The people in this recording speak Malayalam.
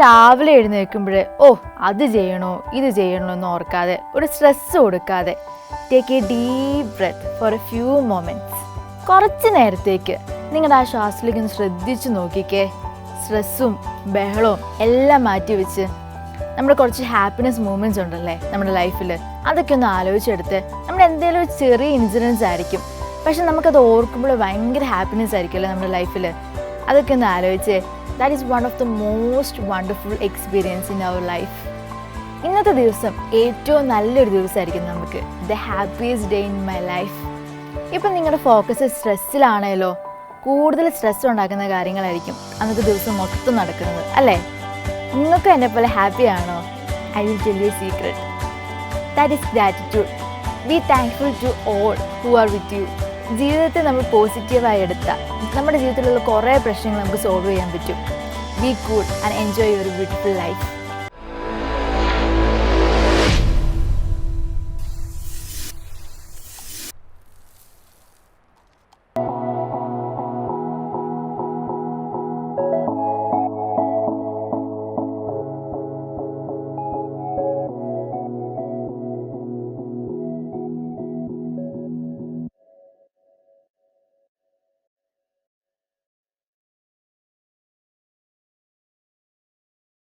രാവിലെ എഴുന്നേൽക്കുമ്പോൾ അത് ചെയ്യണോ ഇത് ചെയ്യണോ എന്ന് ഓർക്കാതെ ഒരു സ്ട്രെസ് കൊടുക്കാതെ take a deep breath for a few moments. കുറച്ച് നേരത്തേക്ക് നിങ്ങളുടെ ആ ശ്വാസത്തിലേക്ക് ഒന്ന് ശ്രദ്ധിച്ച് നോക്കിക്കേ. സ്ട്രെസ്സും ബഹളവും എല്ലാം മാറ്റി വെച്ച് നമ്മൾ കുറച്ച് ഹാപ്പിനെസ് മൂമെൻറ്റ്സ് ഉണ്ടല്ലേ നമ്മുടെ ലൈഫിൽ, അതൊക്കെ ഒന്ന് ആലോചിച്ചെടുത്ത് നമ്മൾ എന്തെങ്കിലും ഒരു ചെറിയ ഇൻസിഡൻസ് ആയിരിക്കും, പക്ഷെ നമുക്കത് ഓർക്കുമ്പോൾ ഭയങ്കര ഹാപ്പിനെസ് ആയിരിക്കുമല്ലേ നമ്മുടെ ലൈഫിൽ. അതൊക്കെ ഒന്ന് ആലോചിച്ച് that is one of the most wonderful experience in our life. ഇന്നത്തെ ദിവസം ഏറ്റവും നല്ലൊരു ദിവസമായിരിക്കും നമുക്ക്, the happiest day in my life. ഇപ്പം നിങ്ങളുടെ ഫോക്കസ് സ്ട്രെസ്സിലാണേലോ കൂടുതൽ സ്ട്രെസ് ഉണ്ടാക്കുന്ന കാര്യങ്ങളായിരിക്കും അന്നത്തെ ദിവസം മൊത്തം നടക്കുന്നത് അല്ലേ? നിങ്ങൾക്കും എന്നെ പോലെ ഹാപ്പി ആണോ? I will tell you a secret. That is gratitude. Be thankful to all who are with you. ജീവിതത്തെ നമ്മൾ പോസിറ്റീവായി എടുത്താൽ നമ്മുടെ ജീവിതത്തിലുള്ള കുറേ പ്രശ്നങ്ങൾ നമുക്ക് സോൾവ് ചെയ്യാൻ പറ്റും. B cool and enjoy your beautiful life.